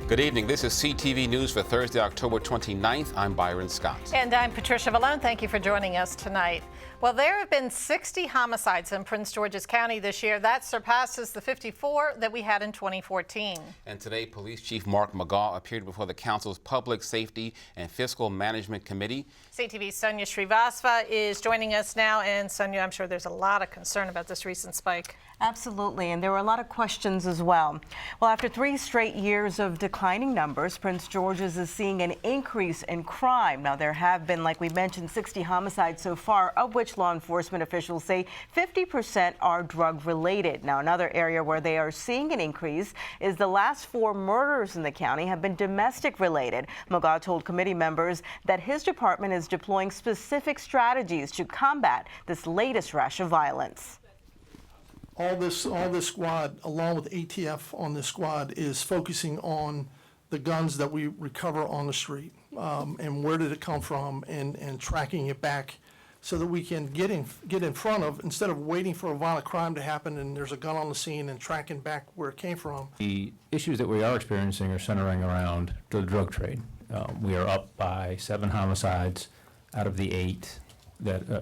Good evening. This is CTV News for Thursday, October 29th. I'm Byron Scott. And I'm Patricia Vallone. Thank you for joining us tonight. Well, there have been 60 homicides in Prince George's County this year. That surpasses the 54 that we had in 2014. And today, Police Chief Mark Magaw appeared before the Council's Public Safety and Fiscal Management Committee. CTV's Sonia Srivastava is joining us now. And Sonia, I'm sure there's a lot of concern about this recent spike. Absolutely, and there were a lot of questions as well. Well, after 3 straight years of declining numbers, Prince George's is seeing an increase in crime. Now, there have been, like we mentioned, 60 homicides so far, of which law enforcement officials say 50% are drug-related. Now, another area where they are seeing an increase is the last 4 murders in the county have been domestic-related. Magaw told committee members that his department is deploying specific strategies to combat this latest rash of violence. All this squad, along with ATF on this squad, is focusing on the guns that we recover on the street, and where did it come from, and tracking it back so that we can get in front of, instead of waiting for a violent crime to happen and there's a gun on the scene, and tracking back where it came from. The issues that we are experiencing are centering around the drug trade. We are up by 7 homicides out of the 8,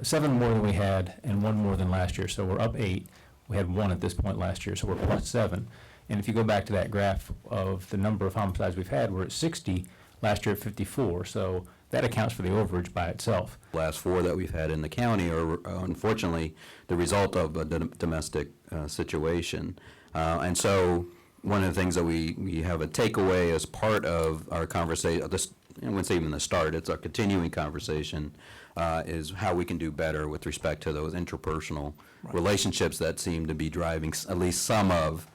7 more than we had and 1 more than last year, so we're up 8. We had 1 at this point last year, so we're plus 7. And if you go back to that graph of the number of homicides we've had, we're at 60, last year at 54, so that accounts for the overage by itself. The last 4 that we've had in the county are unfortunately the result of a domestic situation. And so one of the things that we have a takeaway as part of our conversation, I wouldn't say even the start, it's a continuing conversation, is how we can do better with respect to those interpersonal relationships that seem to be driving at least some of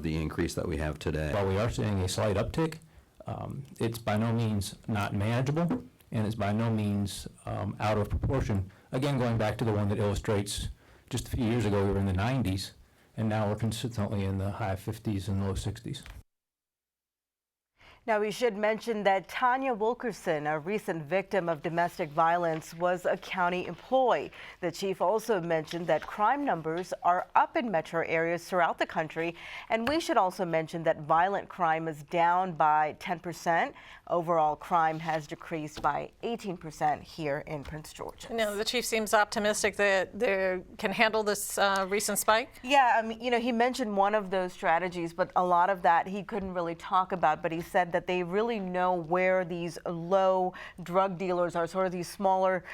the increase that we have today. While we are seeing a slight uptick, it's by no means not manageable, and it's by no means out of proportion. Again, going back to the one that illustrates just a few years ago we were in the 90s, and now we're consistently in the high 50s and low 60s. Now, we should mention that Tanya Wilkerson, a recent victim of domestic violence, was a county employee. The chief also mentioned that crime numbers are up in metro areas throughout the country. And we should also mention that violent crime is down by 10%. Overall crime has decreased by 18% here in Prince George's. No, the chief seems optimistic that they can handle this recent spike. Yeah, I mean, he mentioned one of those strategies, but a lot of that he couldn't really talk about. But he said that they really know where these low drug dealers are, sort of these smaller,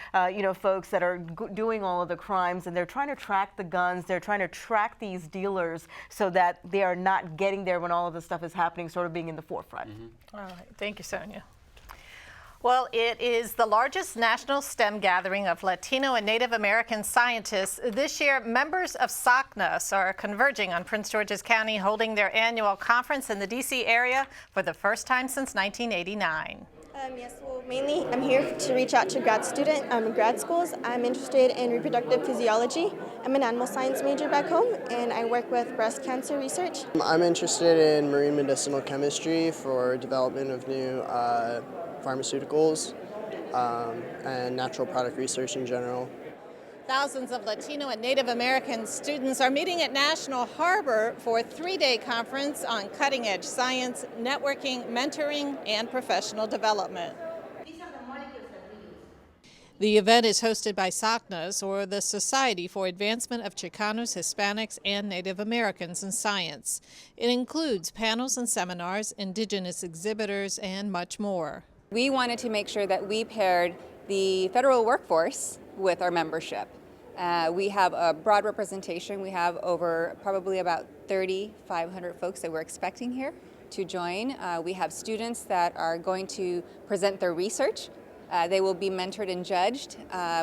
folks that are doing all of the crimes, and they're trying to track the guns. They're trying to track these dealers so that they are not getting there when all of this stuff is happening, sort of being in the forefront. All right. Thank you, Sonia. Well, it is the largest national STEM gathering of Latino and Native American scientists. This year, members of SACNAS are converging on Prince George's County, holding their annual conference in the D.C. area for the first time since 1989. Yes, well, mainly I'm here to reach out to grad schools. I'm interested in reproductive physiology. I'm an animal science major back home, and I work with breast cancer research. I'm interested in marine medicinal chemistry for development of new pharmaceuticals and natural product research in general. Thousands of Latino and Native American students are meeting at National Harbor for a 3-day conference on cutting-edge science, networking, mentoring, and professional development. The event is hosted by SACNAS, or the Society for Advancement of Chicanos, Hispanics, and Native Americans in Science. It includes panels and seminars, indigenous exhibitors, and much more. We wanted to make sure that we paired the federal workforce with our membership. We have a broad representation. We have over probably about 3,500 folks that we're expecting here to join. We have students that are going to present their research. They will be mentored and judged.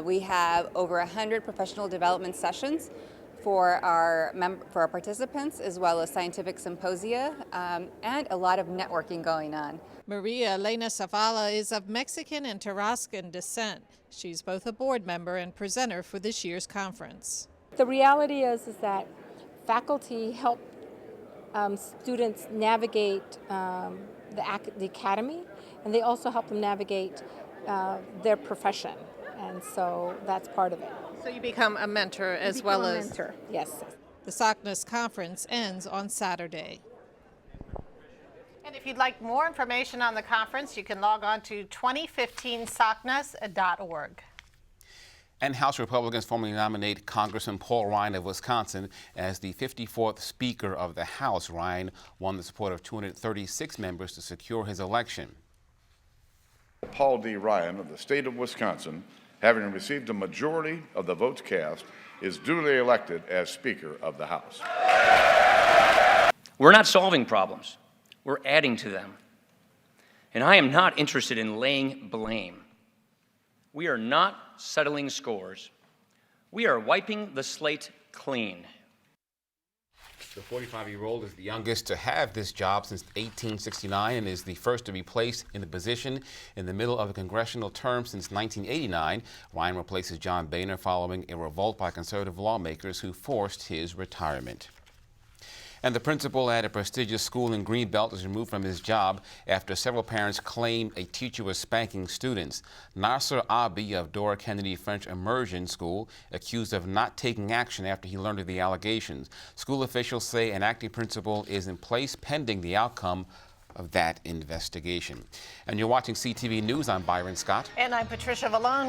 We have over 100 professional development sessions for our participants, as well as scientific symposia, and a lot of networking going on. Maria Elena Zavala is of Mexican and Tarascan descent. She's both a board member and presenter for this year's conference. The reality is that faculty help students navigate the academy, and they also help them navigate their profession, and so that's part of it. So you become a mentor as well as... mentor, yes. The SACNAS conference ends on Saturday. And if If you'd like more information on the conference, you can log on to 2015sacnas.org. And House Republicans formally nominate Congressman Paul Ryan of Wisconsin as the 54th Speaker of the House. Ryan won the support of 236 members to secure his election. Paul D. Ryan of the state of Wisconsin, having received a majority of the votes cast, is duly elected as Speaker of the House. We're not solving problems. We're adding to them. And I am not interested in laying blame. We are not settling scores. We are wiping the slate clean. The 45-year-old is the youngest to have this job since 1869 and is the first to be placed in the position in the middle of a congressional term since 1989. Ryan replaces John Boehner following a revolt by conservative lawmakers who forced his retirement. And the principal at a prestigious school in Greenbelt is removed from his job after several parents claim a teacher was spanking students. Nasser Abi of Dora Kennedy French Immersion School accused of not taking action after he learned of the allegations. School officials say an acting principal is in place pending the outcome of that investigation. And you're watching CTV News. I'm Byron Scott. And I'm Patricia Vallone.